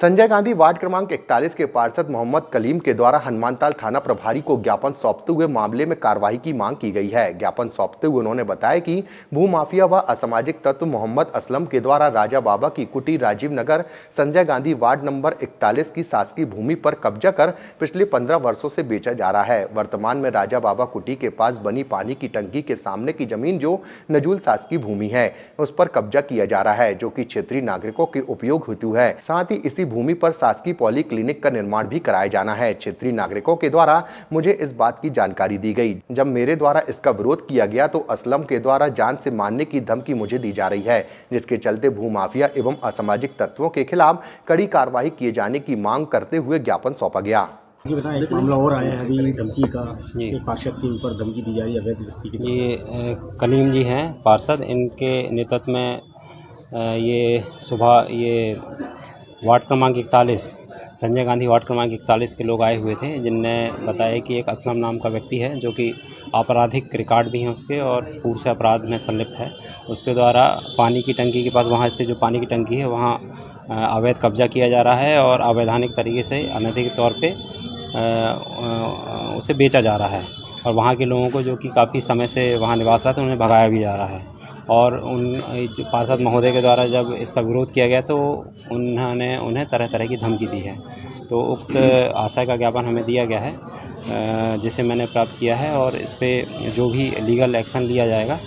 Sanjay Gandhi ward क्रमांक 41 के पार्षद मोहम्मद कलीम के द्वारा हनुमानताल थाना प्रभारी को ज्ञापन सौंपते हुए मामले में कार्रवाई की मांग की गई है। ज्ञापन सौंपते हुए उन्होंने बताया कि भूमाफिया व असामाजिक तत्व मोहम्मद असलम के द्वारा राजा बाबा की कुटी राजीव नगर संजय गांधी वार्ड नंबर 41 की शासकीय भूमि पर कब्जा कर पिछले 15 वर्षों से बेचा जा रहा है। वर्तमान में राजा बाबा कुटी के पास बनी पानी की टंकी के सामने की जमीन जो नजूल शासकीय भूमि है उस पर कब्जा किया जा रहा है, जो कि क्षेत्रीय नागरिकों के उपयोग हेतु है। साथ ही इसी भूमि पर शासकीय पॉली क्लिनिक का निर्माण भी कराया जाना है। क्षेत्रीय नागरिकों के द्वारा मुझे इस बात की जानकारी दी गई। जब मेरे द्वारा इसका विरोध किया गया तो असलम के द्वारा जान से मारने की धमकी मुझे दी जा रही है, जिसके चलते भूमाफिया एवं असामाजिक तत्वों के खिलाफ कड़ी कार्रवाई किए जाने की मांग करते हुए ज्ञापन सौंपा गया। जी बताएं, एक मामला और आया है अभी धमकी का, एक पार्षद के ऊपर धमकी दी जा रही है अवैध व्यक्ति की। ये कलीम जी हैं पार्षद, इनके नेतृत्व में ये सुबह ये वार्ड क्रमांक 41 संजय गांधी वार्ड क्रमांक 41 के लोग आए हुए थे, जिनने बताया कि एक असलम नाम का व्यक्ति है जो कि आपराधिक रिकॉर्ड भी हैं उसके और पूर्व से अपराध में संलिप्त है। उसके द्वारा पानी की टंकी के पास वहाँ स्थित जो पानी की टंकी है वहाँ अवैध कब्जा किया जा रहा है और अवैधानिक तरीके से अनैतिक तौर पे उसे बेचा जा रहा है और वहाँ के लोगों को जो कि काफ़ी समय से वहाँ निवास रहा था उन्हें भगाया भी जा रहा है। और जो पार्षद महोदय के द्वारा जब इसका विरोध किया गया तो उन्होंने उन्हें तरह तरह की धमकी दी है। तो उक्त आशय का ज्ञापन हमें दिया गया है, जिसे मैंने प्राप्त किया है और इस पर जो भी लीगल एक्शन लिया जाएगा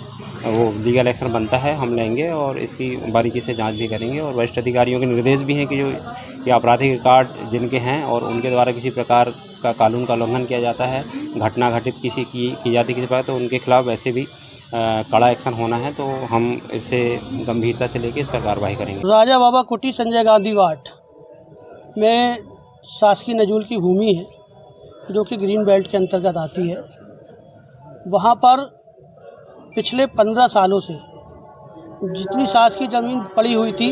वो लीगल एक्शन बनता है हम लेंगे और इसकी बारीकी से जांच भी करेंगे। और वरिष्ठ अधिकारियों के निर्देश भी हैं कि जो ये आपराधिक रिकॉर्ड जिनके हैं और उनके द्वारा किसी प्रकार का कानून का उल्लंघन किया जाता है, घटना घटित किसी की जाती किसी प्रकार, तो उनके खिलाफ वैसे भी कड़ा एक्शन होना है। तो हम इसे गंभीरता से लेकर इस पर कार्रवाई करेंगे। राजा बाबा कुटी संजय गांधी वार्ड में शासकीय नजूल की भूमि है जो कि ग्रीन बेल्ट के अंतर्गत आती है। वहाँ पर पिछले 15 सालों से जितनी शासकीय जमीन पड़ी हुई थी,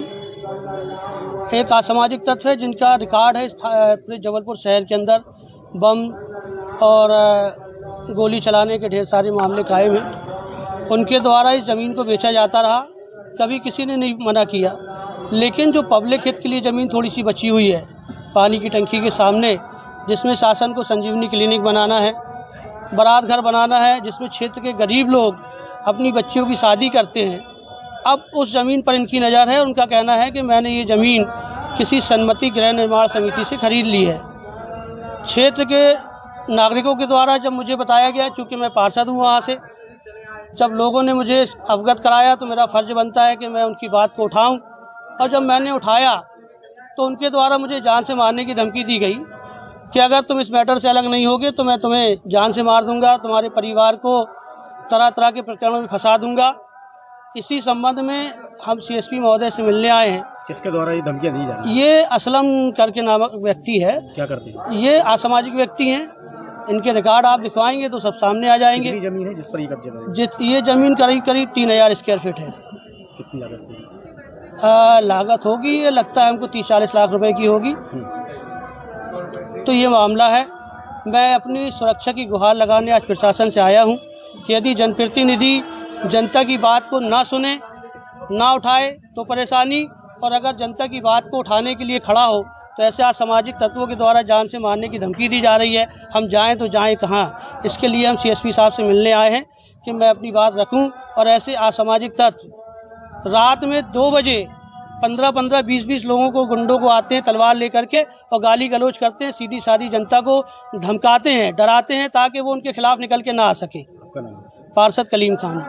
एक असामाजिक तत्व है जिनका रिकॉर्ड है पूरे जबलपुर शहर के अंदर बम और गोली चलाने के ढेर सारे मामले कायम हैं। उनके द्वारा इस ज़मीन को बेचा जाता रहा, कभी किसी ने नहीं मना किया। लेकिन जो पब्लिक हित के लिए ज़मीन थोड़ी सी बची हुई है पानी की टंकी के सामने, जिसमें शासन को संजीवनी क्लिनिक बनाना है, बारात घर बनाना है, जिसमें क्षेत्र के गरीब लोग अपनी बच्चियों की शादी करते हैं, अब उस ज़मीन पर इनकी नज़र है। उनका कहना है कि मैंने ये ज़मीन किसी सन्मति गृह निर्माण समिति से खरीद ली है। क्षेत्र के नागरिकों के द्वारा जब मुझे बताया गया, चूँकि मैं पार्षद हूँ वहाँ से, जब लोगों ने मुझे अवगत कराया तो मेरा फ़र्ज़ बनता है कि मैं उनकी बात को उठाऊं। और जब मैंने उठाया तो उनके द्वारा मुझे जान से मारने की धमकी दी गई कि अगर तुम इस मैटर से अलग नहीं होगे तो मैं तुम्हें जान से मार दूंगा, तुम्हारे परिवार को तरह तरह के प्रकरणों में फंसा दूंगा। इसी संबंध में हम CSP महोदय से मिलने आए हैं। किसके द्वारा ये धमकियाँ दी जा रही हैं? ये असलम करके नामक व्यक्ति है। क्या करते हैं? ये असामाजिक व्यक्ति हैं। इनके रिकॉर्ड आप दिखवाएंगे तो सब सामने आ जाएंगे। कितनी जमीन है जिस पर ये कब्जा है? ये जमीन करीब 3000 स्क्वायर फीट है। कितनी लागत होगी? लागत होगी, ये लगता है हमको 30-40 लाख रुपए की होगी। तो ये मामला है। मैं अपनी सुरक्षा की गुहार लगाने आज प्रशासन से आया हूँ कि यदि जनप्रतिनिधि जनता की बात को ना सुने, ना उठाए तो परेशानी, और अगर जनता की बात को उठाने के लिए खड़ा हो तो ऐसे असामाजिक तत्वों के द्वारा जान से मारने की धमकी दी जा रही है। हम जाएं तो जाएं कहाँ? इसके लिए हम CSP साहब से मिलने आए हैं कि मैं अपनी बात रखूं। और ऐसे असामाजिक तत्व रात में 2 बजे 15-15, 20-20 लोगों को, गुंडों को आते हैं तलवार लेकर के और गाली गलौज करते हैं, सीधी सादी जनता को धमकाते हैं, डराते हैं ताकि वो उनके खिलाफ निकल के ना आ सके। पार्षद कलीम खान।